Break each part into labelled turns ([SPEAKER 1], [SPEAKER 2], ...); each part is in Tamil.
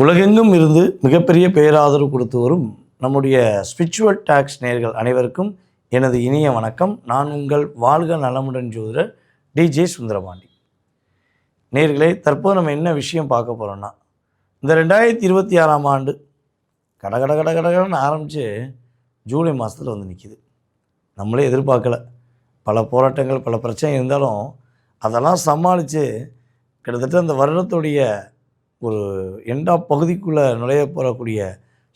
[SPEAKER 1] உலகெங்கும் இருந்து மிகப்பெரிய பேராதரவு கொடுத்து வரும் நம்முடைய ஸ்பிரிச்சுவல் டாக்ஸ் நேயர்கள் அனைவருக்கும் எனது இனிய வணக்கம். நான் உங்கள் வாழ்க நலமுடன் ஜோதிடர் டிஜே சுந்தரபாண்டி. நேயர்களே, தற்போது நம்ம என்ன விஷயம் பார்க்க போகிறோன்னா, இந்த 2026ஆம் ஆண்டு கடகடன்னு ஆரம்பித்து ஜூலை மாதத்தில் வந்து நிற்கிது. நம்மளே எதிர்பார்க்கல. பல போராட்டங்கள், பல பிரச்சனை இருந்தாலும் அதெல்லாம் சமாளித்து கிட்டத்தட்ட அந்த வருடத்துடைய ஒரு பகுதிக்குள்ளே நுழைய போகக்கூடிய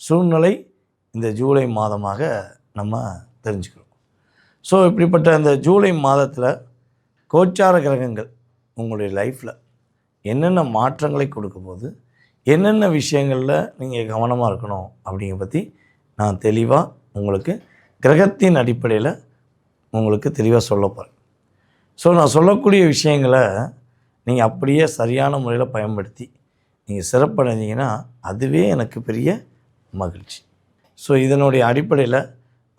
[SPEAKER 1] சூழ்நிலை இந்த ஜூலை மாதமாக நம்ம தெரிஞ்சுக்கிறோம். ஸோ இப்படிப்பட்ட இந்த ஜூலை மாதத்தில் கோச்சார கிரகங்கள் உங்களுடைய லைஃப்பில் என்னென்ன மாற்றங்களை கொடுக்க போது, என்னென்ன விஷயங்களில் நீங்கள் கவனமாக இருக்கணும் அப்படிங்கிற பற்றி நான் தெளிவாக உங்களுக்கு கிரகத்தின் அடிப்படையில் உங்களுக்கு தெளிவாக சொல்ல போகிறேன். ஸோ நான் சொல்லக்கூடிய விஷயங்களை நீங்கள் அப்படியே சரியான முறையில் பயன்படுத்தி நீங்கள் சிறப்படைஞ்சிங்கன்னா அதுவே எனக்கு பெரிய மகிழ்ச்சி. ஸோ இதனுடைய அடிப்படையில்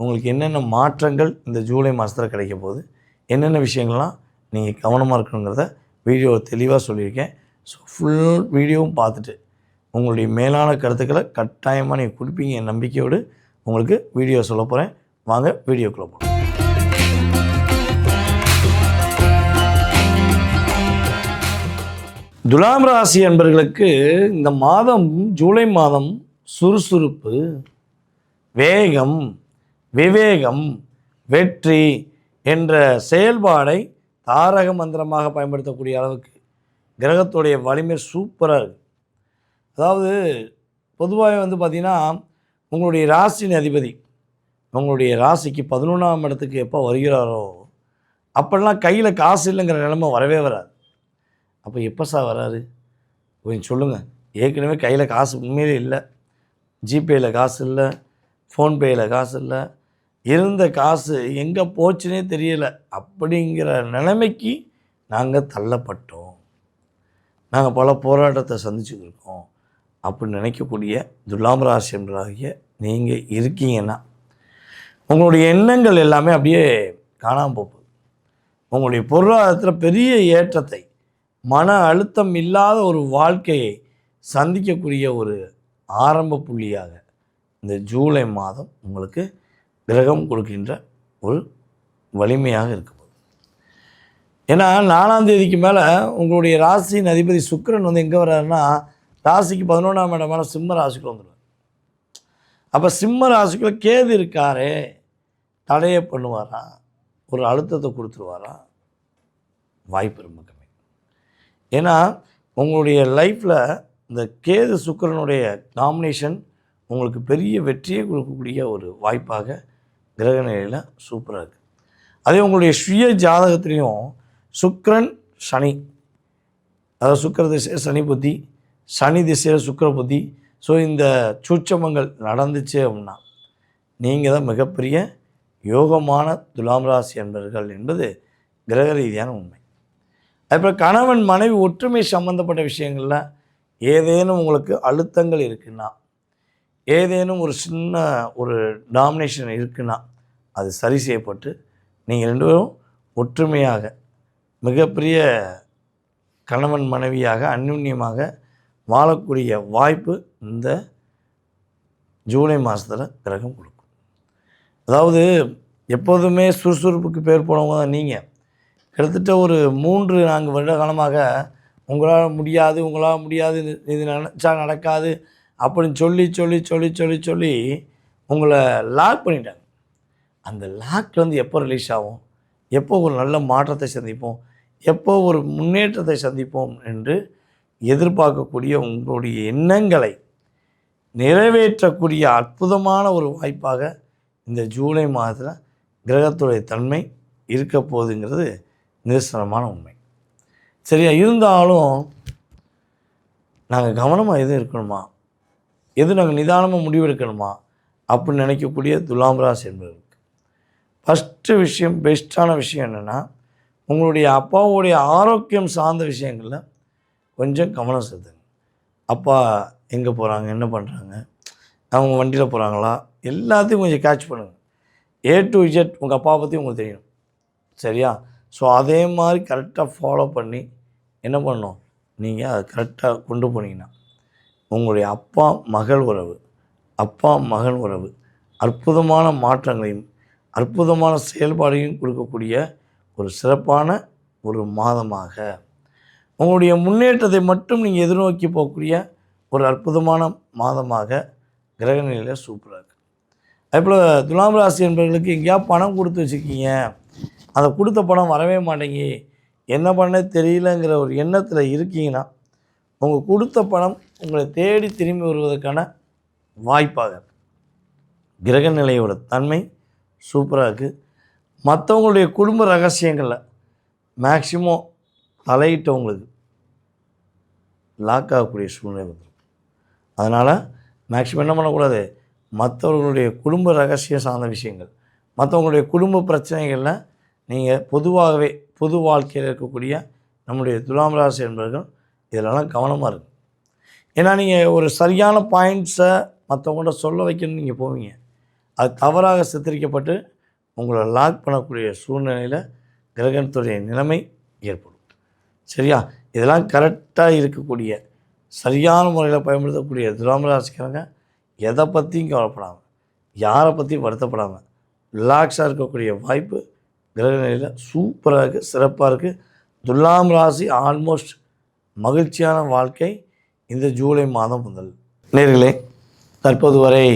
[SPEAKER 1] உங்களுக்கு என்னென்ன மாற்றங்கள் இந்த ஜூலை மாதத்தில் கிடைக்க போகுது, என்னென்ன விஷயங்கள்லாம் நீங்கள் கவனமாக இருக்கணுங்கிறத வீடியோ தெளிவாக சொல்லியிருக்கேன். ஸோ ஃபுல் வீடியோவும் பார்த்துட்டு உங்களுடைய மேலான கருத்துக்களை கட்டாயமாக நீங்கள் கொடுப்பீங்க என் நம்பிக்கையோடு உங்களுக்கு வீடியோ சொல்ல போகிறேன். வாங்க வீடியோக்குள்ளே போகலாம். துலாம் ராசி அன்பர்களுக்கு இந்த மாதம், ஜூலை மாதம் சுறுசுறுப்பு, வேகம், விவேகம், வெற்றி என்ற செயல்பாடை தாரக மந்திரமாக பயன்படுத்தக்கூடிய அளவுக்கு கிரகத்துடைய வலிமை சூப்பராக இருக்குது. அதாவது பொதுவாக பார்த்திங்கன்னா, உங்களுடைய ராசியின் அதிபதி உங்களுடைய ராசிக்கு 11ஆம் இடத்துக்கு எப்போ வருகிறாரோ அப்போல்லாம் கையில் காசு இல்லைங்கிற நிலைமை வரவே வராது. அப்போ எப்போ வராரு கொஞ்சம் சொல்லுங்கள். ஏற்கனவே கையில் காசு உண்மையிலே இல்லை, ஜிபேயில் காசு இல்லை, ஃபோன்பேயில் காசு இல்லை, இருந்த காசு எங்கே போச்சுன்னே தெரியலை. அப்படிங்கிற நிலைமைக்கு நாங்கள் தள்ளப்பட்டோம். நாங்கள் பல போராட்டத்தை சந்திச்சுக்கிருக்கோம் அப்படின்னு நினைக்கக்கூடிய துலாம் ராசி என்பதாகிய நீங்கள் இருக்கீங்கன்னா உங்களுடைய எண்ணங்கள் எல்லாமே அப்படியே காணாமல் போகுது. உங்களுடைய பொருளாதாரத்தில் பெரிய ஏற்றத்தை, மன அழுத்தம் இல்லாத ஒரு வாழ்க்கையை சந்திக்கக்கூடிய ஒரு ஆரம்ப புள்ளியாக இந்த ஜூலை மாதம் உங்களுக்கு கிரகம் கொடுக்கின்ற ஒரு வலிமையாக இருக்க போகுது. ஏன்னா 4ஆம் தேதிக்கு மேலே உங்களுடைய ராசியின் அதிபதி சுக்கிரன் எங்கே வர்றாருன்னா, ராசிக்கு 11ஆம் இடமான சிம்ம ராசிக்குள்ள வந்துடுவார். அப்போ சிம்ம ராசிக்குள்ள கேது இருக்காரே, தடையை பண்ணுவாரா, ஒரு அழுத்தத்தை கொடுத்துருவாரா? வாய்ப்பு ரொம்ப கம்மி. ஏன்னா உங்களுடைய லைஃப்பில் இந்த கேது சுக்கிரனுடைய காம்பினேஷன் உங்களுக்கு பெரிய வெற்றியை கொடுக்கக்கூடிய ஒரு வாய்ப்பாக கிரக நிலையில் சூப்பராக இருக்குது. அதே உங்களுடைய சுய ஜாதகத்துலேயும் சுக்கிரன் சனி, அதாவது சுக்கிர திசையில் சனி புத்தி, சனி திசையில் சுக்கிர புத்தி. ஸோ இந்த சூட்சமங்கள் நடந்துச்சு அப்படின்னா நீங்கள் தான் மிகப்பெரிய யோகமான துலாம் ராசி என்பர்கள் என்பது கிரக ரீதியான உண்மை. அதுபோல் கணவன் மனைவி ஒற்றுமை சம்பந்தப்பட்ட விஷயங்களில் ஏதேனும் உங்களுக்கு அழுத்தங்கள் இருக்குன்னா, ஏதேனும் ஒரு சின்ன ஒரு டாமினேஷன் இருக்குன்னா அது சரி செய்யப்பட்டு நீங்கள் 2 பேரும் ஒற்றுமையாக மிகப்பெரிய கணவன் மனைவியாக அந்யுன்யமாக வாழக்கூடிய வாய்ப்பு இந்த ஜூலை மாதத்தில் கிரகம் கொடுக்கும். அதாவது எப்போதுமே சுறுசுறுப்புக்கு பேர் போனவங்க தான் நீங்கள். கிட்டத்தட்ட ஒரு 3-4 வருட காலமாக உங்களால் முடியாது, இது நினச்சா நடக்காது அப்படின்னு சொல்லி உங்களை லாக் பண்ணிட்டாங்க. அந்த லாக்லேருந்து எப்போ ரிலீஸ் ஆகும், எப்போ ஒரு நல்ல மாற்றத்தை சந்திப்போம், எப்போ ஒரு முன்னேற்றத்தை சந்திப்போம் என்று எதிர்பார்க்கக்கூடிய உங்களுடைய எண்ணங்களை நிறைவேற்றக்கூடிய அற்புதமான ஒரு வாய்ப்பாக இந்த ஜூலை மாதத்தில் கிரகத்துடைய தன்மை இருக்க போகுதுங்கிறது நிதர்சனமான உண்மை. சரியா? இருந்தாலும் நாங்கள் கவனமாக எதுவும் இருக்கணுமா, நாங்கள் நிதானமாக முடிவெடுக்கணுமா அப்படின்னு நினைக்கக்கூடிய துலாம் ராசி என்பவர்களுக்கு ஃபஸ்ட்டு விஷயம், பெஸ்ட்டான விஷயம் என்னென்னா, உங்களுடைய அப்பாவுடைய ஆரோக்கியம் சார்ந்த விஷயங்களில் கொஞ்சம் கவனம் செலுத்துங்க. அப்பா எங்கே போகிறாங்க, என்ன பண்ணுறாங்க, அவங்க வண்டியில் போகிறாங்களா, எல்லாத்தையும் கொஞ்சம் கேட்ச் பண்ணுங்கள். A to Z உங்கள் அப்பா பற்றி உங்களுக்கு தெரியும். சரியா? ஸோ அதே மாதிரி கரெக்டாக ஃபாலோ பண்ணி என்ன பண்ணணும், நீங்கள் அதை கரெக்டாக கொண்டு போனீங்கன்னா உங்களுடைய அப்பா மகள் உறவு, அப்பா மகன் உறவு அற்புதமான மாற்றங்களையும் அற்புதமான செயல்பாடையும் கொடுக்கக்கூடிய ஒரு சிறப்பான ஒரு மாதமாக, உங்களுடைய முன்னேற்றத்தை மட்டும் நீங்கள் எதிர்நோக்கி போகக்கூடிய ஒரு அற்புதமான மாதமாக கிரகநிலையில் சூப்பராக இருக்குது. அதேபோல் துலாம் ராசி என்பவர்களுக்கு எங்கேயா பணம் கொடுத்து வச்சுருக்கீங்க, அதை கொடுத்த பணம் வரவே மாட்டேங்கி என்ன பண்ண தெரியலங்கிற ஒரு எண்ணத்தில் இருக்கீங்கன்னா, உங்கள் கொடுத்த பணம் உங்களை தேடி திரும்பி வருவதற்கான வாய்ப்பாக கிரகநிலையோட தன்மை சூப்பராக இருக்குது. மற்றவங்களுடைய குடும்ப ரகசியங்களில் மேக்சிமம் தலையிட்டவங்களுக்கு லாக் ஆகக்கூடிய சூழ்நிலை வந்துடும். அதனால் மேக்சிமம் என்ன பண்ணக்கூடாது, மற்றவர்களுடைய குடும்ப ரகசியம் சார்ந்த விஷயங்கள், மற்றவங்களுடைய குடும்ப பிரச்சனைகளில் நீங்கள் பொதுவாகவே பொது வாழ்க்கையில் இருக்கக்கூடிய நம்முடைய துலாம் ராசி என்பவர்கள் இதிலெல்லாம் கவனமாக இருக்கும். ஏன்னா நீங்கள் ஒரு சரியான பாயிண்ட்ஸை மற்றவங்கள்ட்ட சொல்ல வைக்கணும்னு நீங்கள் போவீங்க, அது தவறாக சித்தரிக்கப்பட்டு உங்களை லாக் பண்ணக்கூடிய சூழ்நிலையில் கிரகணத்துடைய நிலைமை ஏற்படும். சரியா? இதெல்லாம் கரெக்டாக இருக்கக்கூடிய சரியான முறையில் பயன்படுத்தக்கூடிய துலாம் ராசிக்காரங்க எதை பற்றியும் கவலைப்படாமல், யாரை பற்றியும் வருத்தப்படாமல் ரிலாக்ஸாக இருக்கக்கூடிய வாய்ப்பு கிரகநிலையில் சூப்பராக இருக்குது, சிறப்பாக இருக்குது. துலாம் ராசி ஆல்மோஸ்ட் மகிழ்ச்சியான வாழ்க்கை இந்த ஜூலை மாதம் முதல். நேர்களே, தற்போது வரை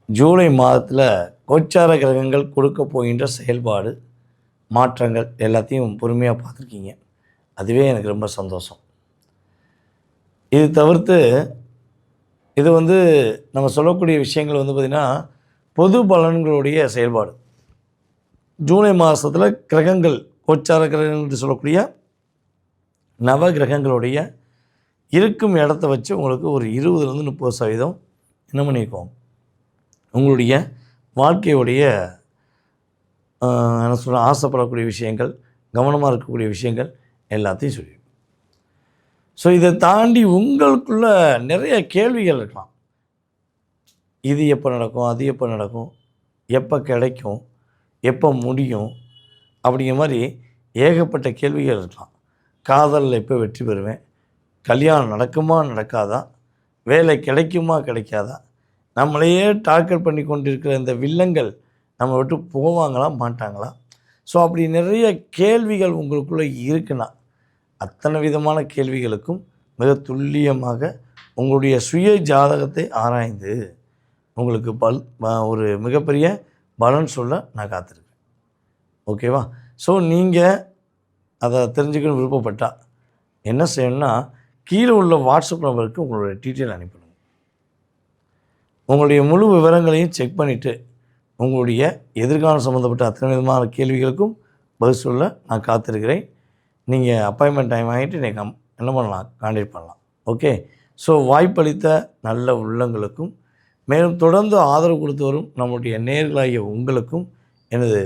[SPEAKER 1] ஜூலை மாதத்தில் கோச்சார கிரகங்கள் கொடுக்க போகின்ற செயல்பாடு மாற்றங்கள் எல்லாத்தையும் பொறுமையாக பார்த்துருக்கீங்க. அதுவே எனக்கு ரொம்ப சந்தோஷம். இது தவிர்த்து இது நம்ம சொல்லக்கூடிய விஷயங்கள் பார்த்திங்கன்னா பொது பலன்களுடைய செயல்பாடு. ஜூலை மாதத்தில் கிரகங்கள் கோச்சார கிரகங்கள் என்று சொல்லக்கூடிய நவ கிரகங்களுடைய இருக்கும் இடத்த வச்சு உங்களுக்கு ஒரு 20-30% என்ன பண்ணிக்குவோம், உங்களுடைய வாழ்க்கையுடைய என்ன சொல்ல ஆசைப்படக்கூடிய விஷயங்கள், கவனமாக இருக்கக்கூடிய விஷயங்கள் எல்லாத்தையும் சொல்லிடும். ஸோ இதை தாண்டி உங்களுக்குள்ள நிறைய கேள்விகள் இருக்கலாம். இது எப்போ நடக்கும், அது எப்போ நடக்கும், எப்போ கிடைக்கும், எப்போ முடியும், அப்படிங்கிற மாதிரி ஏகப்பட்ட கேள்விகள் இருக்கலாம். காதலில் எப்போ வெற்றி பெறுவேன், கல்யாணம் நடக்குமா நடக்காதா, வேலை கிடைக்குமா கிடைக்காதா, நம்மளையே டார்கெட் பண்ணி கொண்டிருக்கிற இந்த வில்லங்கள் நம்ம விட்டு போவாங்களா மாட்டாங்களா. ஸோ அப்படி நிறைய கேள்விகள் உங்களுக்குள்ளே இருக்குன்னா, அத்தனை விதமான கேள்விகளுக்கும் மிக துல்லியமாக உங்களுடைய சுய ஜாதகத்தை ஆராய்ந்து உங்களுக்கு ஒரு மிகப்பெரிய பலன் சொல்ல நான் காத்திருக்கேன். ஓகேவா? ஸோ நீங்கள் அதை தெரிஞ்சுக்கணும் விருப்பப்பட்டால் என்ன செய்யணும்னா, கீழே உள்ள வாட்ஸ்அப் நம்பருக்கு உங்களுடைய டீட்டெயில் அனுப்பணும். உங்களுடைய முழு விவரங்களையும் செக் பண்ணிவிட்டு உங்களுடைய எதிர்காலம் சம்மந்தப்பட்ட அத்தனை விதமான கேள்விகளுக்கும் பதில் சொல்ல நான் காத்திருக்கிறேன். நீங்கள் அப்பாயின்மெண்ட் டைம் வாங்கிட்டு நீங்கள் என்ன பண்ணலாம், கான்டாக்ட் பண்ணலாம். ஓகே. ஸோ வாய்ப்பளித்த நல்ல உள்ளங்களுக்கும் மேலும் தொடர்ந்து ஆதரவு கொடுத்து வரும் நம்முடைய நேயர்களாகிய உங்களுக்கும் எனது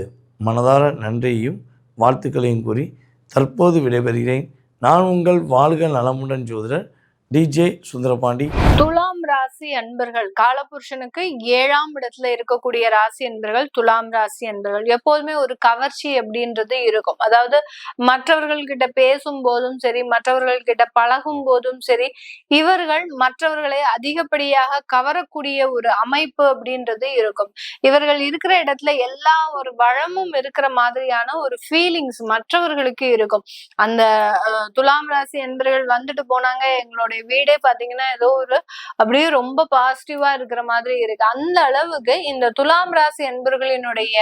[SPEAKER 1] மனதார நன்றியையும் வாழ்த்துக்களையும் கூறி தற்போது விடைபெறுகிறேன். நான் உங்கள் வாழ்க நலமுடன் ஜோதிடர் டிஜே சுந்தரபாண்டி.
[SPEAKER 2] துலாம் ராசி அன்பர்கள், காலபுருஷனுக்கு 7ஆம் இடத்துல இருக்கக்கூடிய ராசி அன்பர்கள் துலாம் ராசி அன்பர்கள். எப்போதுமே ஒரு கவர்ச்சி அப்படின்றது இருக்கும். அதாவது மற்றவர்கள் கிட்ட பேசும் போதும் சரி, மற்றவர்கள் கிட்ட பழகும் போதும் சரி, இவர்கள் மற்றவர்களை அதிகப்படியாக கவரக்கூடிய ஒரு அமைப்பு அப்படின்றது இருக்கும். இவர்கள் இருக்கிற இடத்துல எல்லா ஒரு வளமும் இருக்கிற மாதிரியான ஒரு ஃபீலிங்ஸ் மற்றவர்களுக்கு இருக்கும். அந்த துலாம் ராசி அன்பர்கள் வந்துட்டு போனாங்க, எங்களுடைய வீடே பாத்தீங்கன்னா ஏதோ ஒரு அப்படியே ரொம்ப பாசிட்டிவா இருக்கிற மாதிரி இருக்கு. அந்த அளவுக்கு இந்த துலாம் ராசி அன்பர்களினுடைய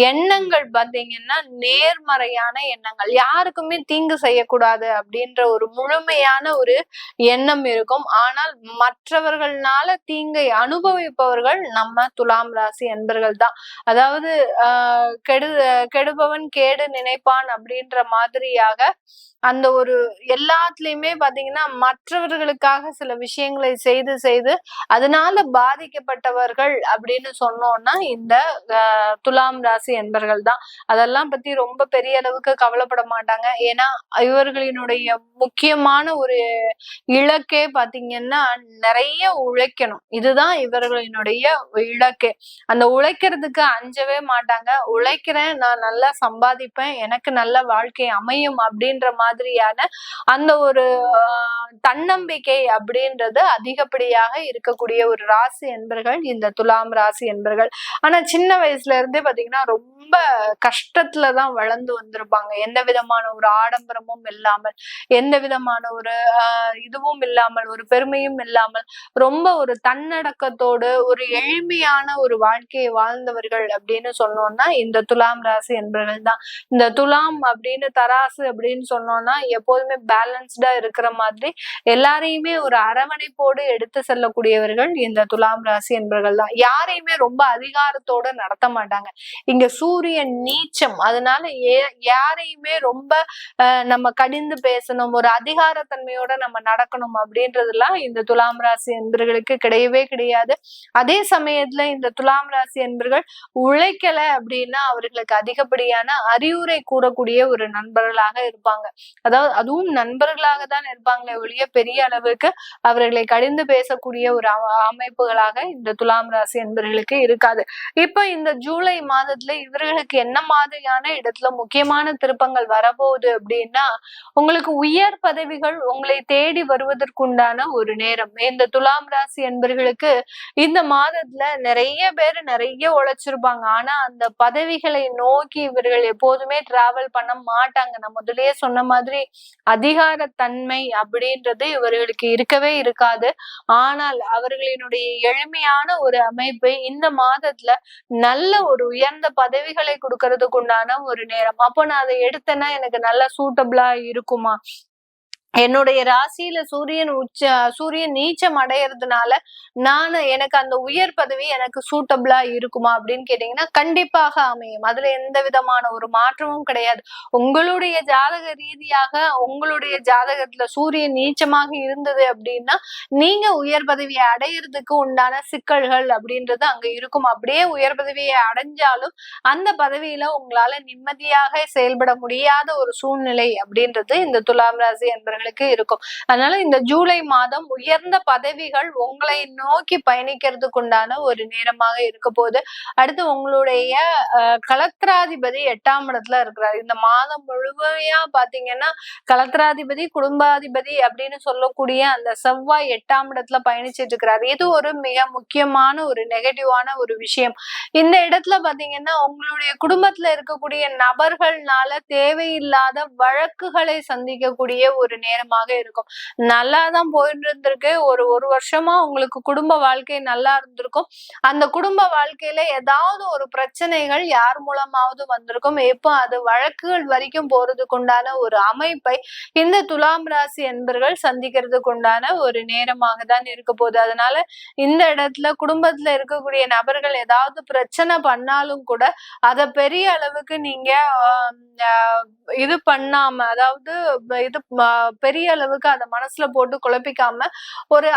[SPEAKER 2] எண்ணங்கள் பாத்தீங்கன்னா நேர்மறையான எண்ணங்கள், யாருக்குமே தீங்கு செய்யக்கூடாது அப்படின்ற ஒரு முழுமையான ஒரு எண்ணம் இருக்கும். ஆனால் மற்றவர்களால தீங்கை அனுபவிப்பவர்கள் நம்ம துலாம் ராசி அன்பர்கள் தான். அதாவது கெடுபவன் கேடு நினைப்பான் அப்படின்ற மாதிரியாக அந்த ஒரு எல்லாத்துலயுமே பாத்தீங்கன்னா மற்றவர்களுக்காக சில விஷயங்களை செய்து செய்து அதனால பாதிக்கப்பட்டவர்கள் அப்படின்னு சொன்னோம்னா இந்த துலாம் ராசி என்பர்கள் தான். அதெல்லாம் பத்தி ரொம்ப பெரிய அளவுக்கு கவலைப்பட மாட்டாங்க. ஏன்னா இவர்களினுடைய முக்கியமான ஒரு இலக்கே பாத்தீங்கன்னா நிறைய உழைக்கணும். இதுதான் இவர்களினுடைய இலக்கு. அந்த உழைக்கிறதுக்கு அஞ்சவே மாட்டாங்க. உழைக்கிறேன், நான் நல்லா சம்பாதிப்பேன், எனக்கு நல்ல வாழ்க்கை அமையும் அப்படின்ற மாதிரியான அந்த ஒரு தன்னம்பிக்கை தன்னம்பிக்கை அப்படின்றது அதிகப்படியாக இருக்கக்கூடிய ஒரு ராசி என்பர்கள் இந்த துலாம் ராசி என்பர்கள். ஆனா சின்ன வயசுல இருந்தே பாத்தீங்கன்னா ரொம்ப கஷ்டத்துலதான் வளர்ந்து வந்திருப்பாங்க. எந்த விதமான ஒரு ஆடம்பரமும் இல்லாமல், எந்த விதமான ஒரு இதுவும் இல்லாமல், ஒரு பெருமையும் இல்லாமல், ரொம்ப ஒரு தன்னடக்கத்தோடு ஒரு எளிமையான ஒரு வாழ்க்கையை வாழ்ந்தவர்கள் அப்படின்னு சொன்னோம்னா இந்த துலாம் ராசி என்பவர்கள் தான். இந்த துலாம் அப்படின்னு தராசு அப்படின்னு சொன்னோம்னா எப்போதுமே பேலன்ஸ்டா இருக்கிற மாதிரி எல்லாரையுமே ஒரு அரவணைப்போடு எடுத்து செல்லக்கூடியவர்கள் இந்த துலாம் ராசி என்பவர்கள் தான். யாரையுமே ரொம்ப அதிகாரத்தோட நடத்த மாட்டாங்க. இங்க சூரியன் நீச்சம், அதனால யாரையுமே ரொம்ப நம்ம கடிந்து பேசணும், ஒரு அதிகாரத்தன்மையோட நம்ம நடக்கணும் அப்படின்றதுலாம் இந்த துலாம் ராசி என்பவர்களுக்கு கிடையவே கிடையாது. அதே சமயத்துல இந்த துலாம் ராசி என்பவர்கள் உழைக்கல அப்படின்னா அவர்களுக்கு அதிகப்படியான அறிவுரை கூறக்கூடிய ஒரு நண்பர்களாக இருப்பாங்க. அதாவது அதுவும் நண்பர்களாக தான் இருப்பாங்களே ஒழிய பெரிய அளவுக்கு அவர்களை கடிந்து பேசக்கூடிய ஒரு அமைப்புகளாக இந்த துலாம் ராசி என்பவர்களுக்கு இருக்காது. இப்ப இந்த ஜூலை மாதத்துல இவர்களுக்கு என்ன மாதிரியான இடத்துல முக்கியமான திருப்பங்கள் வரப்போகுது அப்படின்னா, உங்களுக்கு உயர் பதவிகள் உங்களை தேடி வருவதற்குண்டான ஒரு நேரம். இந்த துலாம் ராசி என்பவர்களுக்கு இந்த மாதத்துல நிறைய பேர் நிறைய உழைச்சிருப்பாங்க. ஆனா அந்த பதவிகளை நோக்கி இவர்கள் எப்போதுமே டிராவல் பண்ண மாட்டாங்க. நான் முதல்லயே சொன்ன மாதிரி அதிகாரத்தன்மை அப்படின்றது இவர்களுக்கு இருக்கவே இருக்காது. ஆனால் அவர்களினுடைய எளிமையான ஒரு அமைப்பை இந்த மாதத்துல நல்ல ஒரு உயர்ந்த பதவிகளை கொடுக்கறதுக்கு உண்டான ஒரு நேரம். அப்போ நான் அதை எடுத்தேன்னா எனக்கு நல்லா சூட்டபிளா இருக்குமா? என்னுடைய ராசியில சூரியன் நீச்சம் அடையறதுனால எனக்கு அந்த உயர் பதவி எனக்கு சூட்டபிளா இருக்குமா அப்படின்னு கேட்டீங்கன்னா கண்டிப்பாக அமையும். அதுல எந்த விதமான ஒரு மாற்றமும் கிடையாது. உங்களுடைய ஜாதக ரீதியாக உங்களுடைய ஜாதகத்துல சூரியன் நீச்சமாக இருந்தது அப்படின்னா நீங்க உயர் பதவியை அடையிறதுக்கு உண்டான சிக்கல்கள் அப்படின்றது அங்க இருக்கும். அப்படியே உயர் பதவியை அடைஞ்சாலும் அந்த பதவியில உங்களால நிம்மதியாக செயல்பட முடியாத ஒரு சூழ்நிலை அப்படின்றது இந்த துலாம் ராசி என்பவர்கள் இருக்கும். அதனால இந்த ஜூலை மாதம் உயர்ந்த பதவிகள் உங்களை நோக்கி பயணிக்கிறதுக்கு உண்டான ஒரு நேரமாக இருக்க போது. அடுத்து உங்களுடைய கலத்திராதிபதி 8ஆம் இடத்துல இருக்கிறார். இந்த மாதம் முழுமையா பாத்தீங்கன்னா கலத்திராதிபதி குடும்பாதிபதி அப்படின்னு சொல்லக்கூடிய அந்த செவ்வாய் 8ஆம் இடத்துல பயணிச்சிட்டு இருக்கிறார். இது ஒரு மிக முக்கியமான ஒரு நெகட்டிவான ஒரு விஷயம். இந்த இடத்துல பாத்தீங்கன்னா உங்களுடைய குடும்பத்துல இருக்கக்கூடிய நபர்கள்னால தேவையில்லாத வழக்குகளை சந்திக்கக்கூடிய ஒரு நேரமாக இருக்கும். நல்லாதான் போயிட்டு இருந்திருக்கு. ஒரு வருஷமா உங்களுக்கு குடும்ப வாழ்க்கை நல்லா இருந்திருக்கும். அந்த குடும்ப வாழ்க்கையில ஏதாவது ஒரு பிரச்சனைகள் யார் மூலமாவது வந்திருக்கும். இப்போ அது வழக்குகள் வரைக்கும் போறதுக்கு உண்டான ஒரு அமைப்பை இந்த துலாம் ராசி என்பர்கள் சந்திக்கிறதுக்கு உண்டான ஒரு நேரமாக தான் இருக்க போகுது. அதனால இந்த இடத்துல குடும்பத்துல இருக்கக்கூடிய நபர்கள் ஏதாவது பிரச்சனை பண்ணாலும் கூட அதை பெரிய அளவுக்கு நீங்க இது பண்ணாம, அதாவது இது பெரிய அளவுக்கு அதை மனசுல போட்டு குழப்பிக்காம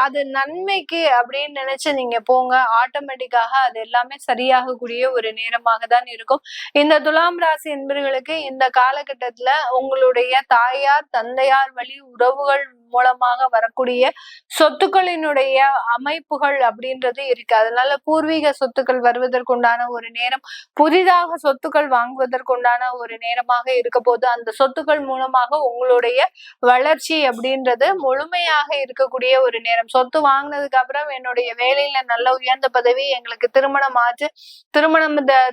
[SPEAKER 2] அது நன்மைக்கு அப்படின்னு நினைச்சு நீங்க போங்க. ஆட்டோமேட்டிக்காக அது எல்லாமே சரியாகக்கூடிய ஒரு நேரமாக தான் இருக்கும். இந்த துலாம் ராசி என்பவர்களுக்கு இந்த காலகட்டத்துல உங்களுடைய தாயார் தந்தையார் வழி உறவுகள் மூலமாக வரக்கூடிய சொத்துக்களினுடைய அமைப்புகள் அப்படின்றது இருக்கு. அதனால பூர்வீக சொத்துக்கள் வருவதற்குண்டான ஒரு நேரம், புதிதாக சொத்துக்கள் வாங்குவதற்குண்டான ஒரு நேரமாக இருக்க போது. அந்த சொத்துக்கள் மூலமாக உங்களுடைய வளர்ச்சி அப்படின்றது முழுமையாக இருக்கக்கூடிய ஒரு நேரம். சொத்து வாங்கினதுக்கு அப்புறம் என்னுடைய வேலையில நல்ல உயர்ந்த பதவி, எங்களுக்கு திருமணம் ஆச்சு,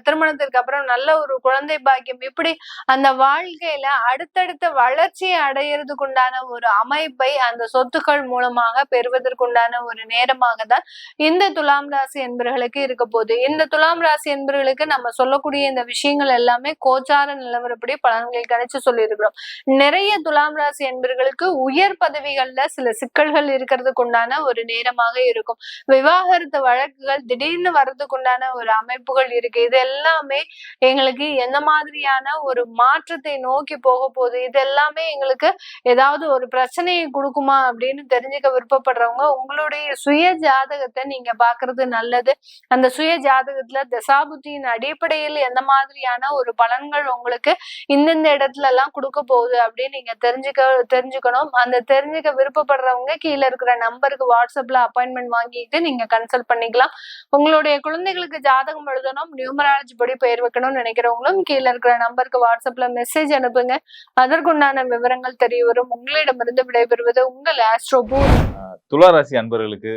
[SPEAKER 2] திருமணத்திற்கு அப்புறம் நல்ல ஒரு குழந்தை பாக்கியம், இப்படி அந்த வாழ்க்கையில அடுத்தடுத்த வளர்ச்சியை அடையிறதுக்குண்டான ஒரு அமைப்பை அந்த சொத்துக்கள் மூலமாக பெறுவதற்குண்டான ஒரு நேரமாக தான் இந்த துலாம் ராசி என்பவர்களுக்கு இருக்க போகுது. இந்த துலாம் ராசி என்பவர்களுக்கு நம்ம சொல்லக்கூடிய இந்த விஷயங்கள் எல்லாமே கோச்சார நிலவரப்படி பலன்களை கணிச்சு சொல்லியிருக்கிறோம். நிறைய துலாம் ராசி என்பவர்களுக்கு உயர் பதவிகள்ல சில சிக்கல்கள் இருக்கிறதுக்கு உண்டான ஒரு நேரமாக இருக்கும். விவாகரத்து வழக்குகள் திடீர்னு வர்றதுக்கு உண்டான ஒரு அமைப்புகள் இருக்கு. இது எல்லாமே எங்களுக்கு எந்த மாதிரியான ஒரு மாற்றத்தை நோக்கி போக போகுது, இது எல்லாமே எங்களுக்கு ஏதாவது ஒரு பிரச்சனையை கொடுக்குமா அப்படின்னு தெரிஞ்சுக்க விருப்பப்படுறவங்க உங்களுடைய சுய ஜாதகத்தை நீங்க பாக்குறது நல்லது. அந்த சுய ஜாதகத்துல தசாபுத்தியின் அடிப்படையில் எந்த மாதிரியான ஒரு பலன்கள் உங்களுக்கு இந்தந்த இடத்துல எல்லாம் கொடுக்க போகுது அப்படின்னு நீங்க தெரிஞ்சுக்கணும். அந்த தெரிஞ்சுக்க விருப்பப்படுறவங்க கீழே இருக்கிற நம்பருக்கு வாட்ஸ்அப்ல அப்பாயின்மெண்ட் வாங்கிட்டு நீங்க கன்சல்ட் பண்ணிக்கலாம். உங்களுடைய குழந்தைகளுக்கு ஜாதகம் எழுதணும், நியூமராலஜி படி பெயர் வைக்கணும்னு நினைக்கிறவங்களும் கீழே இருக்கிற நம்பருக்கு வாட்ஸ்அப்ல மெசேஜ் அனுப்புங்க. அதற்குண்டான விவரங்கள் தெரிய வரும். உங்களிடமிருந்து விடைபெறும் வருவது உங்கள் ஆஸ்ட்ரோபூ.
[SPEAKER 3] துலா ராசி அன்பர்களுக்கு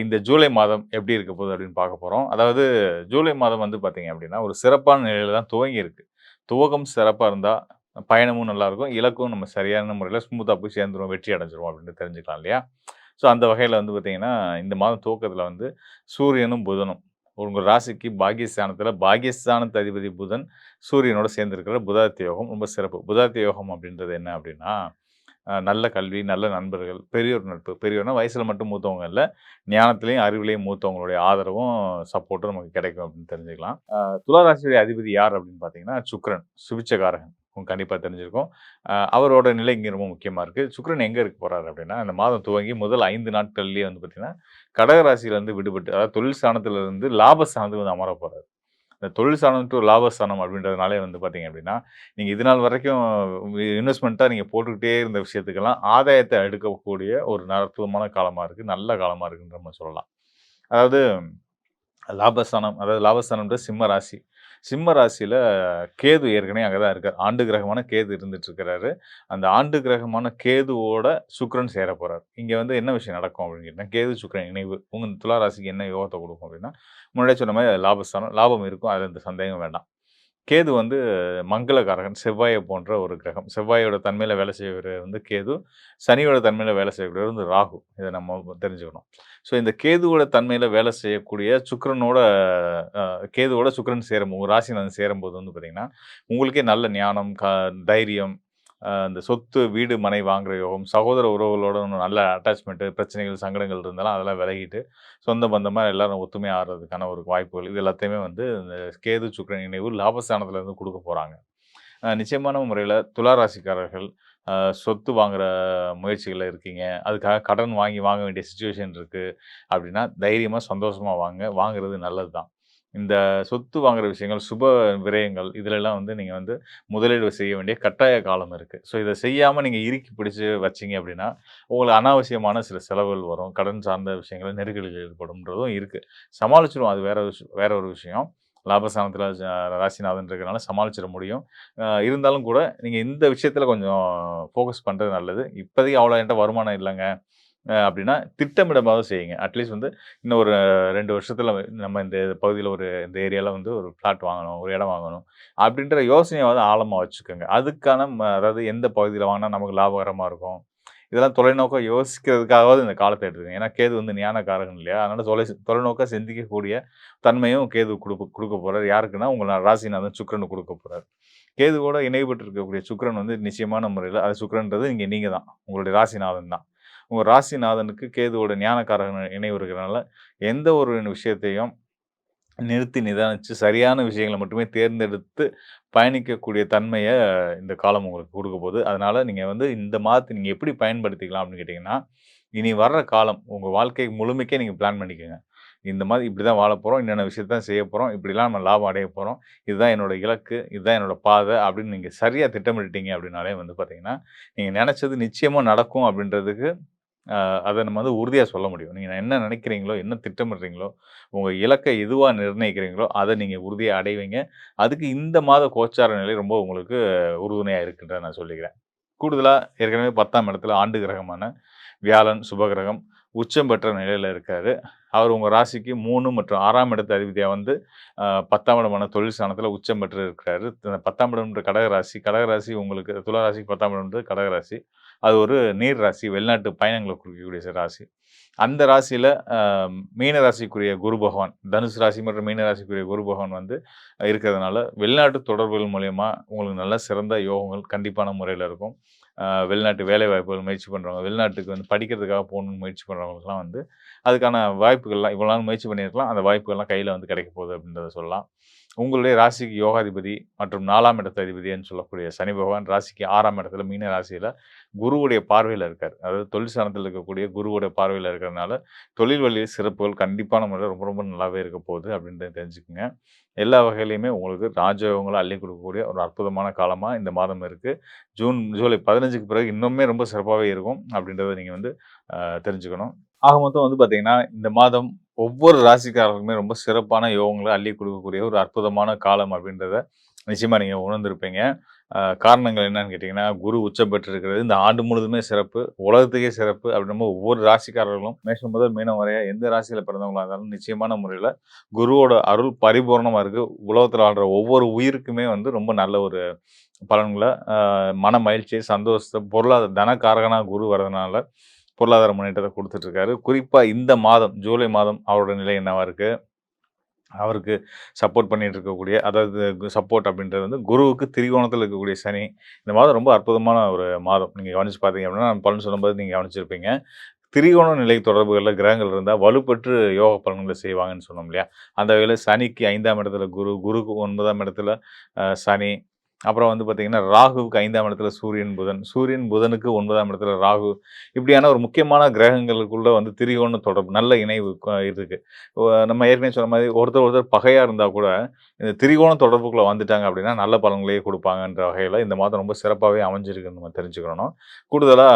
[SPEAKER 3] இந்த ஜூலை மாதம் எப்படி இருக்க போகுது அப்படின்னு பார்க்க போகிறோம். அதாவது ஜூலை மாதம் வந்து பார்த்தீங்க அப்படின்னா, ஒரு சிறப்பான நிலையில தான் துவங்கி இருக்கு. துவக்கம் சிறப்பா இருந்தா, பயணமும் நல்லாயிருக்கும். இலக்கும் நம்ம சரியான முறையில ஸ்மூத்தா போய் சேர்ந்துருவோம், வெற்றி அடைஞ்சிருவோம் அப்படின்னு தெரிஞ்சுக்கலாம் இல்லையா? ஸோ அந்த வகையில வந்து பார்த்தீங்கன்னா, இந்த மாதம் துவக்கத்தில வந்து சூரியனும், புதனும் உங்க ராசிக்கு பாக்கியஸ்தானத்தில பாக்கியஸ்தானத்து அதிபதி புதன் சூரியனோட சேர்ந்திருக்கிற புதாத்திய யோகம் ரொம்ப சிறப்பு. புதாத்திய யோகம் அப்படின்றது என்ன அப்படின்னா, நல்ல கல்வி, நல்ல நண்பர்கள், பெரியோர் நட்பு. பெரியோர்னா வயசுல மட்டும் மூத்தவங்க இல்ல, ஞானத்திலயும், அறிவிலயும் மூத்தவங்களுடைய ஆதரவும், சப்போர்ட்டும் நமக்கு கிடைக்கும் அப்படின்னு தெரிஞ்சுக்கலாம். துலா ராசியுடைய அதிபதி யார் அப்படின்னு பார்த்தீங்கன்னா, சுக்கிரன், சுபிட்சகாரகன். உங்களுக்கு கண்டிப்பா தெரிஞ்சிருக்கும். அவரோட நிலை இங்க ரொம்ப முக்கியமா இருக்கு. சுக்கிரன் எங்க இருக்க போறாரு அப்படின்னா, இந்த மாதம் துவங்கி முதல் 5 நாட்கள்லயே வந்து பார்த்தீங்கன்னா, கடக ராசியிலிருந்து விடுபட்டு, அதாவது தொழில் ஸ்தானத்துல இருந்து லாபஸ்தானத்துக்கு வந்து அமரப் போறாரு. இந்த தொழில் ஸ்தானம் டு லாபஸ்தானம் அப்படின்றதுனாலே வந்து பார்த்தீங்க அப்படின்னா, நீங்க இது நாள் வரைக்கும் இன்வெஸ்ட்மெண்ட்டா நீங்க போட்டுக்கிட்டே இருந்த விஷயத்துக்கெல்லாம் ஆதாயத்த எடுக்கக்கூடிய ஒரு அற்புதமான காலமா இருக்கு. நல்ல காலமா இருக்குன்னு நம்ம சொல்லலாம். அதாவது லாபஸ்தானம், அதாவது லாபஸ்தானம்ன்றது சிம்ம ராசி. சிம்ம ராசியில கேது ஏற்கனவே அங்க தான் இருக்காரு. ஆண்டு கிரகமான கேது இருந்துட்டு இருக்கிறாரு. அந்த ஆண்டு கிரகமான கேதுவோட சுக்கிரன் சேரப் போறாரு. இங்க வந்து என்ன விஷயம் நடக்கும் அப்படின்னு கேட்டீங்கன்னா, கேது சுக்கிரன் இணைவு உங்க துலா ராசிக்கு என்ன யோகத்த குடுக்கும் அப்படின்னா, முன்னாடியே சொன்ன மாரி லாபஸ்தானம், லாபம் இருக்கும். அதுல எந்த சந்தேகமும் வேண்டாம். கேது வந்து மங்களகாரகன், செவ்வாயை போன்ற ஒரு கிரகம். செவ்வாயோட தன்மையில வேலை செய்றவர் வந்து கேது. சனியோட தன்மையில வேலை செய்யக்கூடியவர் வந்து ராகு. இத நம்ம தெரிஞ்சுக்கணும். ஸோ இந்த கேதுவோட தன்மையில வேலை செய்யக்கூடிய சுக்கிரனோட கேதுவோட சுக்கிரன் உங்க ராசிநாதன் சேரும்போது வந்து பார்த்தீங்கன்னா, உங்களுக்கே நல்ல ஞானம், தைரியம், இந்த சொத்து, வீடு, மனை வாங்குற யோகம், சகோதர உறவுகளோட இன்னும் நல்ல அட்டாச்மெண்ட், பிரச்சனைகள், சங்கடங்கள் இருந்தாலும் அதெல்லாம் விலகிட்டு, சொந்த பந்தமா எல்லாரும் ஒத்துமையா ஆகுறதுக்கான ஒரு வாய்ப்புகள், இது எல்லாத்தையுமே வந்து இந்த கேது, சுக்கிரன் இணைவு லாபஸ்தானத்துல இருந்து குடுக்க போறாங்க. நிச்சயமான முறையில துலா ராசிக்காரர்கள் சொத்து வாங்குற முயற்சிகள்ல இருக்கீங்க. அதுக்காக கடன் வாங்க வேண்டிய சிச்சுவேஷன் இருக்கு அப்படின்னா, தைரியமா, சந்தோஷமா வாங்குறது நல்லது தான். இந்த சொத்து வாங்குற விஷயங்கள், சுப விரயங்கள் இதுலலாம் வந்து நீங்க வந்து முதலீடு செய்ய வேண்டிய கட்டாய காலம் இருக்கு. ஸோ இத செய்யாம நீங்க இறுக்கி பிடிச்சு வச்சீங்க அப்படின்னா, உங்களுக்கு அனாவசியமான சில செலவுகள் வரும். கடன் சார்ந்த விஷயங்கள், நெருக்கடிகள் ஏற்படும்ன்றதும் இருக்கு. சமாளிச்சுருவோம். அது வேற ஒரு விஷயம். லாபஸ்தானத்தில ராசிநாதன் இருக்கிறனால சமாளிச்சிட முடியும். இருந்தாலும் கூட நீங்க இந்த விஷயத்துல கொஞ்சம் ஃபோக்கஸ் பண்றது நல்லது. இப்போதைக்கு அவ்வளோ என்ட்ட வருமானம் இல்லங்க. அப்படின்னா திட்டமிடமாவது செய்யுங்க. அட்லீஸ்ட் வந்து இன்னும் ஒரு 2 வருஷத்துல நம்ம இந்த பகுதியில இந்த ஏரியால வந்து ஒரு பிளாட் வாங்கணும், ஒரு இடம் வாங்கணும். அப்படின்ற யோசனையாவது ஆழமா வச்சுக்கோங்க. அதுக்கான அதாவது எந்த பகுதியில வாங்குனா நமக்கு லாபகரமா இருக்கும். இதெல்லாம் தொலைநோக்கா யோசிக்கிறதுக்காகவாவது இந்த காலத்த எடுத்துக்கங்க. ஏன்னா கேது வந்து ஞானகாரகன் இல்லையா? அதனால தொலைநோக்கா சிந்திக்கக்கூடிய தன்மையும் கேது குடுக்க போறாரு. யாருக்குன்னா, உங்க ராசிநாதன் சுக்கிரனுக்கு குடுக்க போறாரு. கேதுவோட இணைவுபட்டு இருக்கக்கூடிய சுக்கிரன் வந்து நிச்சயமான முறையில அது சுக்கிரன்றது நீங்க தான். உங்களுடைய ராசிநாதன் தான். உங்க ராசிநாதனுக்கு கேதுவோட ஞானகாரகன் இணைவு இருக்கிறனால, எந்த ஒரு விஷயத்தையும் நிறுத்தி நிதானிச்சு சரியான விஷயங்கள மட்டுமே தேர்ந்தெடுத்து பயணிக்கக்கூடிய தன்மைய இந்த காலம் உங்களுக்கு குடுக்க போது. அதனால நீங்க வந்து இந்த மாதத்த நீங்க எப்படி பயன்படுத்திக்கலாம் அப்படின்னு கேட்டீங்கன்னா, இனி வர்ற காலம் உங்க வாழ்க்கை முழுமைக்கே நீங்க பிளான் பண்ணிக்கங்க. இந்த மாதிரி இப்படிதான் வாழப்போறோம். இன்னென்ன விஷயத்த தான் செய்ய போறோம். இப்படிலாம் நம்ம லாபம் அடைய போறோம். இதுதான் என்னோட இலக்கு. இதுதான் என்னோட பாதை அப்படின்னு நீங்க சரியா திட்டமிட்டுட்டீங்க அப்படின்னாலே வந்து பார்த்தீங்கன்னா, நீங்க நெனச்சது நிச்சயமா நடக்கும் அப்படின்றதுக்கு அத நம்ம வந்து உறுதியா சொல்ல முடியும். நீங்க என்ன நினைக்கிறீங்களோ, என்ன திட்டமிடுறீங்களோ, உங்க இலக்க எதுவா நிர்ணயிக்கிறீங்களோ, அத நீங்க உறுதியா அடைவீங்க. அதுக்கு இந்த மாத கோச்சார நிலை ரொம்ப உங்களுக்கு உறுதுணையா இருக்குன்றத நான் சொல்லிக்கிறேன். கூடுதலா ஏற்கனவே 10ஆம் இடத்துல ஆண்டு கிரகமான வியாழன் சுபகிரகம் உச்சம் பெற்ற நிலையில இருக்காரு. அவர் உங்க ராசிக்கு 3 மற்றும் 6ஆம் இடத்து அதிபதியா வந்து 10ஆம் இடமான தொழில் ஸ்தானத்துல உச்சம் பெற்று இருக்கிறாரு. 10ஆம் இடம்ன்ற கடகராசி உங்களுக்கு துலா ராசிக்கு 10ஆம் இடம்ன்றது கடகராசி. அது ஒரு நீர் ராசி. வெளிநாட்டு பயணங்கள குறிக்கக்கூடிய ராசி. அந்த ராசியில மீன ராசிக்குரிய குரு பகவான், தனுசு ராசி மற்றும் மீன ராசிக்குரிய குரு பகவான் வந்து இருக்கிறதுனால, வெளிநாட்டு தொடர்புகள் மூலியமா உங்களுக்கு நல்ல சிறந்த யோகங்கள் கண்டிப்பான முறையில இருக்கும். வெளிநாட்டு வேலைவாய்ப்புகள் முயற்சி பண்றவங்க, வெளிநாட்டுக்கு வந்து படிக்கிறதுக்காக போகணும்னு முயற்சி பண்றவங்களுக்குலாம் வந்து, அதுக்கான வாய்ப்புகள்லாம் இவ்வளோ நாள் முயற்சி பண்ணியிருக்கலாம். அந்த வாய்ப்புகள்லாம் கையில வந்து கிடைக்க போகுது அப்படின்றத சொல்லலாம். உங்களுடைய ராசிக்கு யோகாதிபதி மற்றும் 4ஆம் இடத்து அதிபதின்னு சொல்லக்கூடிய சனி பகவான் ராசிக்கு 6ஆம் இடத்துல மீன ராசியில குருவுடைய பார்வையில இருக்காரு. அதாவது தொழில் ஸ்தானத்துல இருக்கக்கூடிய குருவுடைய பார்வையில இருக்கிறதுனால, தொழில் வழி சிறப்புகள் கண்டிப்பான முறையில ரொம்ப ரொம்ப நல்லாவே இருக்க போகுது அப்படின்றத தெரிஞ்சுக்கங்க. எல்லா வகையிலயுமே உங்களுக்கு ராஜயோகங்கள அள்ளிக் கொடுக்கக்கூடிய ஒரு அற்புதமான காலமா இந்த மாதம் இருக்கு. ஜூலை 15க்கு பிறகு இன்னுமே ரொம்ப சிறப்பாவே இருக்கும் அப்படின்றத நீங்க வந்து தெரிஞ்சுக்கணும். ஆக மொத்தம் வந்து பார்த்தீங்கன்னா, இந்த மாதம் ஒவ்வொரு ராசிக்காரருக்குமே ரொம்ப சிறப்பான யோகங்கள அள்ளிக் கொடுக்கக்கூடிய ஒரு அற்புதமான காலம் அப்படின்றத நிச்சயமா நீங்க உணர்ந்திருப்பீங்க. காரணங்கள் என்னன்னு கேட்டீங்கன்னா, குரு உச்சம் பெற்றிருக்கிறது இந்த ஆண்டு முழுதுமே சிறப்பு. உலகத்துக்கே சிறப்பு. அப்படின்னும்போது ஒவ்வொரு ராசிக்காரர்களும் மேஷம் முதல் மீனம் வரைய எந்த ராசியில பிறந்தவங்களா இருந்தாலும் நிச்சயமான முறையில குருவோட அருள் பரிபூரணமா இருக்கு. உலகத்துல வாழ்ற ஒவ்வொரு உயிருக்குமே வந்து ரொம்ப நல்ல ஒரு பலன்கள, மன மகிழ்ச்சி, சந்தோஷத்த, பொருளாதார தனகாரகனா குரு வரதுனால பொருளாதார முன்னேற்றத்த குடுத்துட்டு இருக்காரு. குறிப்பா இந்த மாதம், ஜூலை மாதம் அவரோட நிலை என்னவா இருக்கு? அவருக்கு சப்போர்ட் பண்ணிட்டு இருக்கக்கூடிய அதாவது சப்போர்ட் அப்படின்றது வந்து குருவுக்கு திரிகோணத்தில இருக்கக்கூடிய சனி. இந்த மாதம் ரொம்ப அற்புதமான ஒரு மாதம். நீங்க கவனிச்சு பார்த்தீங்க அப்படின்னா, நான் பலன் சொல்லும்போது நீங்க கவனிச்சிருப்பீங்க. திரிகோண நிலை தொடர்புகள்ல கிரகங்கள் இருந்தா வலுப்பெற்று யோக பலன்கள செய்வாங்கன்னு சொன்னோம் இல்லையா? அந்த வகையில சனிக்கு 5ஆம் இடத்துல குரு, குருக்கு 9ஆம் இடத்துல சனி. அப்புறம் வந்து பார்த்தீங்கன்னா, ராகுவுக்கு 5ஆம் இடத்துல சூரியன், புதன். சூரியன், புதனுக்கு 9ஆம் இடத்துல ராகு. இப்படியான ஒரு முக்கியமான கிரகங்களுக்குள்ள வந்து திரிகோண தொடர்பு, நல்ல இணைவு இருக்கு. நம்ம ஏற்கனவே சொன்ன மாரி ஒருத்தர் ஒருத்தர் பகையா இருந்தா கூட, இந்த திரிகோண தொடர்புக்குள்ள வந்துட்டாங்க அப்படின்னா, நல்ல பலன்களையே குடுப்பாங்கன்ற வகையில இந்த மாதம் ரொம்ப சிறப்பாவே அமைஞ்சிருக்குன்னு நம்ம தெரிஞ்சுக்கிறணும். கூடுதலா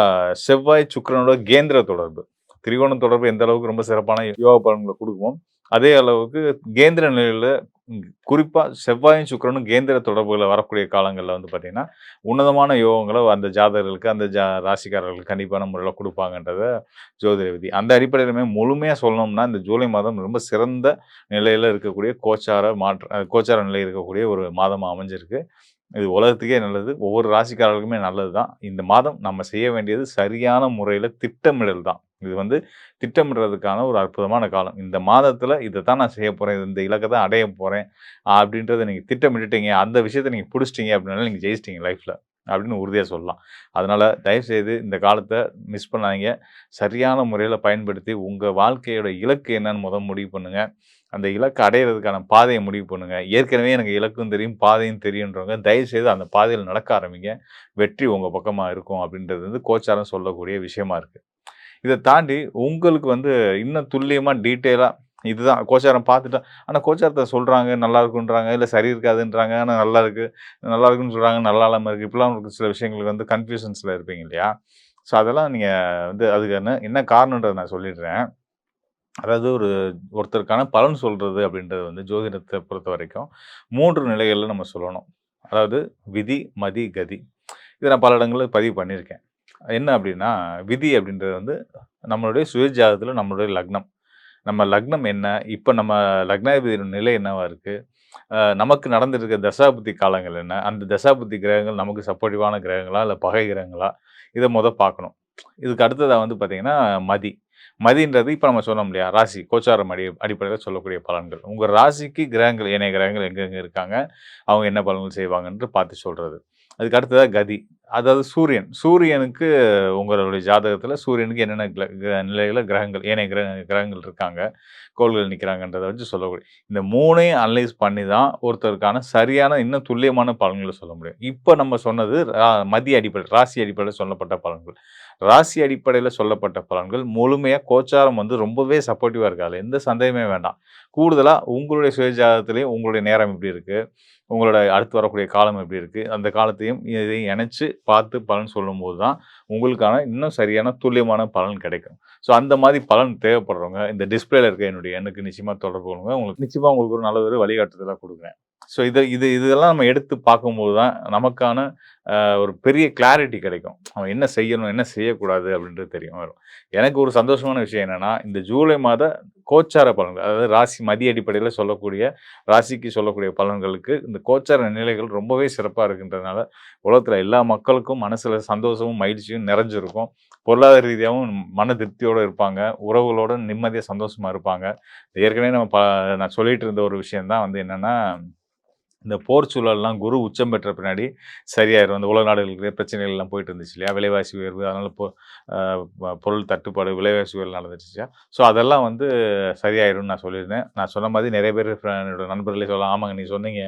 [SPEAKER 3] செவ்வாய், சுக்கிரனோட கேந்திர தொடர்பு. திரிகோண தொடர்பு எந்த அளவுக்கு ரொம்ப சிறப்பான யோக பலன்கள குடுக்குமோ, அதே அளவுக்கு கேந்திர நிலையில குறிப்பா செவ்வாயும், சுக்கிரனும் கேந்திர தொடர்புல வரக்கூடிய காலங்கள்ல வந்து பார்த்தீங்கன்னா, உன்னதமான யோகங்கள அந்த ஜாதகர்களுக்கு, அந்த ராசிக்காரர்களுக்கு கண்டிப்பான முறையில குடுப்பாங்கன்றத ஜோதிட விதி. அந்த அடிப்படையிலுமே முழுமையா சொல்லணும்னா, இந்த ஜூலை மாதம் ரொம்ப சிறந்த நிலையில இருக்கக்கூடிய கோச்சார நிலை இருக்கக்கூடிய ஒரு மாதமா அமைஞ்சிருக்கு. இது உலகத்துக்கே நல்லது. ஒவ்வொரு ராசிக்காரர்களுக்குமே நல்லது தான். இந்த மாதம் நம்ம செய்ய வேண்டியது சரியான முறையில திட்டமிடல் தான். இது வந்து திட்டமிடுறதுக்கான ஒரு அற்புதமான காலம். இந்த மாதத்துல இதத்தான் நான் செய்ய போறேன். இந்த இலக்க தான் அடைய போறேன். அப்படின்றத நீங்க திட்டமிட்டுட்டீங்க. அந்த விஷயத்த நீங்க புடிச்சிட்டீங்க அப்படின்னாலே நீங்க ஜெயிச்சிட்டீங்க லைஃப்ல. அப்படின்னு உறுதியா சொல்லலாம். அதனால தயவுசெய்து இந்த காலத்த மிஸ் பண்ணாதீங்க. சரியான முறையில பயன்படுத்தி உங்க வாழ்க்கையோட இலக்கு என்னன்னு முடிவு பண்ணுங்க. அந்த இலக்க அடையறதுக்கான பாதைய முடிவு பண்ணுங்க. ஏற்கனவே எனக்கு இலக்கும் தெரியும், பாதையும் தெரியுன்றவங்க, தயவுசெய்து அந்த பாதையில நடக்க ஆரம்பிங்க. வெற்றி உங்க பக்கமா இருக்கும் அப்படின்றது வந்து கோச்சாரம் சொல்லக்கூடிய விஷயமா இருக்கு. இத தாண்டி உங்களுக்கு வந்து இன்னும் துல்லியமா டீட்டெயிலா இதுதான் கோச்சாரம் பார்த்துட்டா ஆனா கோச்சாரத்த சொல்றாங்க, நல்லா இருக்குன்றாங்க, இல்ல சரி இருக்காதுன்றாங்க. ஆனா நல்லா இருக்கு. நல்லா இருக்குன்னு சொல்றாங்க, நல்லா இல்லாம இருக்கு. இப்படிலாம் உங்களுக்கு சில விஷயங்களுக்கு வந்து கன்ஃப்யூஷன்ஸ்ல இருப்பீங்க இல்லையா? ஸோ அதெல்லாம் நீங்க வந்து அதுக்கு என்ன என்ன காரணம்ன்றத நான் சொல்லிடுறேன். அதாவது ஒருத்தருக்கான பலன் சொல்றது அப்படின்றது வந்து ஜோதிடத்த பொறுத்தவரைக்கும் 3 நிலைகள்ல நம்ம சொல்லணும். அதாவது விதி, மதி, கதி. இத நான் பல இடங்கள்ல பதிவு பண்ணியிருக்கேன். என்ன அப்படின்னா, விதி அப்படின்றது வந்து நம்மளுடைய சுயஜாதகத்துல நம்மளுடைய லக்னம். நம்ம லக்னம் என்ன? இப்ப நம்ம லக்னாதிபதியோட நிலை என்னவா இருக்கு? நமக்கு நடந்துட்டு தசாபுத்தி காலங்கள் என்ன? அந்த தசாபுத்தி கிரகங்கள் நமக்கு சப்போர்ட்டிவான கிரகங்களா? இல்ல பகை கிரகங்களா? இத பார்க்கணும். இதுக்கு அடுத்ததா வந்து பார்த்தீங்கன்னா, மதி. மதின்றது இப்ப நம்ம சொன்னோம் இல்லையா? ராசி, கோச்சாரம் அடிப்படையில சொல்லக்கூடிய பலன்கள். உங்க ராசிக்கு கிரகங்கள், ஏனைய கிரகங்கள் எங்கெங்க இருக்காங்க? அவங்க என்ன பலன்கள் செய்வாங்கன்று பார்த்து சொல்றது. அதுக்கு அடுத்ததா கதி. அதாவது சூரியன். சூரியனுக்கு உங்களுடைய ஜாதகத்துல சூரியனுக்கு என்னென்ன நிலையில கிரகங்கள், ஏனைய கிரகங்கள் இருக்காங்க, கோள்கள் நிக்கிறாங்கன்றத வச்சு சொல்லக்கூடிய இந்த 3யும் அனலைஸ் பண்ணி தான் ஒருத்தருக்கான சரியான, இன்னும் துல்லியமான பலன்கள சொல்ல முடியும். இப்ப நம்ம சொன்னது மதிய அடிப்படை, ராசி அடிப்படையில சொல்லப்பட்ட பலன்கள். ராசி அடிப்படையில சொல்லப்பட்ட பலன்கள் முழுமையா கோச்சாரம் வந்து ரொம்பவே சப்போர்ட்டிவா இருக்கு. அதுல எந்த சந்தேகமே வேண்டாம். கூடுதலா உங்களுடைய சுயஜாதகத்திலேயும் உங்களுடைய நேரம் எப்படி இருக்கு? உங்களோட அடுத்து வரக்கூடிய காலம் எப்படி இருக்கு? அந்த காலத்தையும் இதையும் இணைச்சு பார்த்து பலன் சொல்லும்போது தான், உங்களுக்கான இன்னும் சரியான துல்லியமான பலன் கிடைக்கும். ஸோ அந்த மாரி பலன் தேவைப்படுறவங்க, இந்த டிஸ்ப்ளேல இருக்க என்னுடைய எண்ணுக்கு நிச்சயமா தொடர்பு கொள்ளுங்க. உங்களுக்கு நிச்சயமா உங்களுக்கு ஒரு நல்ல ஒரு வழிகாட்டுதலா குடுக்குறேன். ஸோ இதெல்லாம் நம்ம எடுத்து பார்க்கும்போது தான், நமக்கான ஒரு பெரிய கிளாரிட்டி கிடைக்கும். அவன் என்ன செய்யணும், என்ன செய்யக்கூடாது அப்படின்றது வரும். எனக்கு ஒரு சந்தோஷமான விஷயம் என்னன்னா, இந்த ஜூலை மாத கோச்சார பலன்கள், அதாவது ராசி மதி அடிப்படையில சொல்லக்கூடிய, ராசிக்கு சொல்லக்கூடிய பலன்களுக்கு இந்த கோச்சார நிலைகள் ரொம்பவே சிறப்பா இருக்கின்றதுனால, உலகத்துல எல்லா மக்களுக்கும் மனசுல சந்தோஷமும், மகிழ்ச்சியும் நிறைஞ்சிருக்கும். பொருளாதார ரீதியாவும் மன திருப்தியோட இருப்பாங்க. உறவுகளோட நிம்மதியா, சந்தோஷமா இருப்பாங்க. ஏற்கனவே நான் சொல்லிட்டு இருந்த ஒரு விஷயம் தான் வந்து என்னன்னா, இந்த போர் சூழல்லாம் குரு உச்சம் பெற்ற பின்னாடி சரியாயிரும். அந்த உலக நாடுகளுக்கு பிரச்சனைகள் எல்லாம் போயிட்டு இருந்துச்சு இல்லையா? விலைவாசி உயர்வு, அதனால அ பொருள் தட்டுப்பாடு, விலைவாசி உயர்வு நடந்துச்சு இல்லையா? ஸோ அதெல்லாம் வந்து சரியாயிரும்னு நான் சொல்லியிருந்தேன். நான் சொன்ன மாதிரி நிறைய பேர் என்னோட நண்பர்களே சொல்லலாம், ஆமாங்க நீங்க சொன்னீங்க.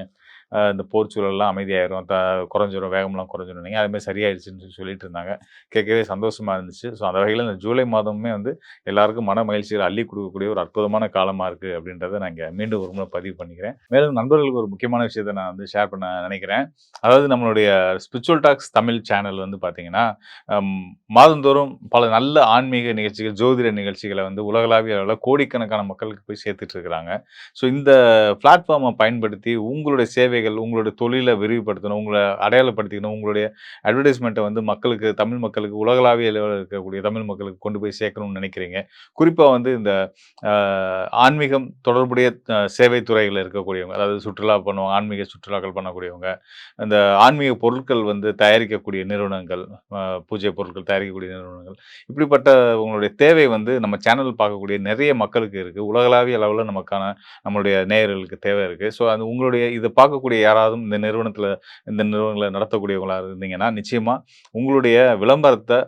[SPEAKER 3] இந்த போர் சூழல்லாம் அமைதியாயிரும், குறைஞ்சிரும், வேகம்லாம் குறைஞ்சிரும்னீங்க. அதுமாரி சரியாயிடுச்சுன்னு சொல்லிட்டு இருந்தாங்க. கேட்கவே சந்தோஷமா இருந்துச்சு. ஸோ அந்த வகையில இந்த ஜூலை மாதமுமே வந்து எல்லாருக்கும் மன மகிழ்ச்சிகள அள்ளி கொடுக்கக்கூடிய ஒரு அற்புதமான காலமா இருக்கு அப்படின்றத நான் இங்க மீண்டும் ஒரு முறை பதிவு பண்ணிக்கிறேன். மேலும் நண்பர்களுக்கு ஒரு முக்கியமான விஷயத்த நான் வந்து ஷேர் பண்ண நினைக்கிறேன். அதாவது நம்மளுடைய ஸ்பிரிச்சுவல் டாக்ஸ் தமிழ் சேனல் வந்து பார்த்தீங்கன்னா, அம் மாதந்தோறும் பல நல்ல ஆன்மீக நிகழ்ச்சிகள், ஜோதிட நிகழ்ச்சிகள வந்து உலகளாவிய அளவுல கோடிக்கணக்கான மக்களுக்கு போய் சேர்த்துட்டு இருக்கிறாங்க. ஸோ இந்த பிளாட்ஃபார்ம பயன்படுத்தி உங்களுடைய சேவைகள் தேவைகள், உங்களுடைய தொழிலை விரிவுபடுத்தணும், உங்களை அடையாளப்படுத்திக்கணும், உங்களுடைய அட்வர்டைஸ்மெண்ட்டை வந்து மக்களுக்கு, தமிழ் மக்களுக்கு, உலகளாவிய அளவில் இருக்கக்கூடிய தமிழ் மக்களுக்கு கொண்டு போய் சேர்க்கணும்னு நினைக்கிறீங்க. குறிப்பாக வந்து இந்த ஆன்மீகம் தொடர்புடைய சேவை துறைகளில் இருக்கக்கூடியவங்க, அதாவது சுற்றுலா பண்ணுவாங்க, ஆன்மீக சுற்றுலாக்கள் பண்ணக்கூடியவங்க, அந்த ஆன்மீக பொருட்கள் வந்து தயாரிக்கக்கூடிய நிறுவனங்கள், பூஜை பொருட்கள் தயாரிக்கக்கூடிய நிறுவனங்கள், இப்படிப்பட்ட உங்களுடைய தேவை வந்து நம்ம சேனல் பார்க்கக்கூடிய நிறைய மக்களுக்கு இருக்குது. உலகளாவிய அளவில் நம்மளுடைய நேயர்களுக்கு தேவை இருக்குது. ஸோ அது உங்களுடைய இதை பார்க்கக்கூடிய யாராவது இந்த நிறுவனங்களை நடத்தக்கூடியவங்களா இருந்தீங்கன்னா, நிச்சயமாக உங்களுடைய விளம்பரத்தை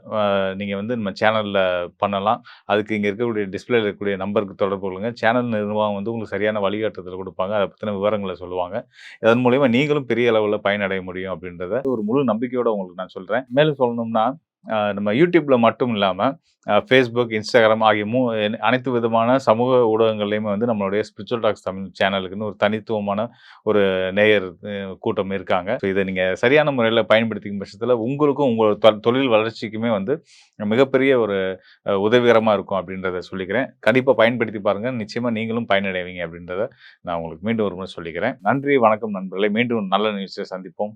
[SPEAKER 3] நீங்கள் வந்து நம்ம சேனலில் பண்ணலாம். அதுக்கு இங்கே இருக்கக்கூடிய டிஸ்பிளேல இருக்கக்கூடிய நம்பருக்கு தொடர்பு கொள்ளுங்க. சேனல் நிர்வாகம் வந்து உங்களுக்கு சரியான வழிகாட்டுதல் கொடுப்பாங்க. அதை பற்றின விவரங்களை சொல்லுவாங்க. அதன் மூலியமா நீங்களும் பெரிய அளவில் பயனடைய முடியும் அப்படின்றத ஒரு முழு நம்பிக்கையோட உங்களுக்கு நான் சொல்கிறேன். மேலும் சொல்லணும்னா, நம்ம யூடியூப்ல மட்டும் இல்லாமல் ஃபேஸ்புக், இன்ஸ்டாகிராம் ஆகிய அனைத்து விதமான சமூக ஊடகங்கள்லையுமே வந்து நம்மளுடைய ஸ்பிரிச்சுவல் டாக்ஸ் தமிழ் சேனலுக்குன்னு ஒரு தனித்துவமான ஒரு நேயர் கூட்டம் இருக்காங்க. ஸோ இதை நீங்கள் சரியான முறையில் பயன்படுத்திக்கும் பட்சத்தில் உங்களுக்கும் உங்களோட தொழில் வளர்ச்சிக்குமே வந்து மிகப்பெரிய ஒரு உதவிகரமாக இருக்கும் அப்படின்றத சொல்லிக்கிறேன். கண்டிப்பாக பயன்படுத்தி பாருங்கள். நிச்சயமாக நீங்களும் பயனடைவீங்க அப்படின்றத நான் உங்களுக்கு மீண்டும் ஒரு முறை சொல்லிக்கிறேன். நன்றி, வணக்கம் நண்பர்களே. மீண்டும் நல்ல நிகழ்ச்சியை சந்திப்போம்.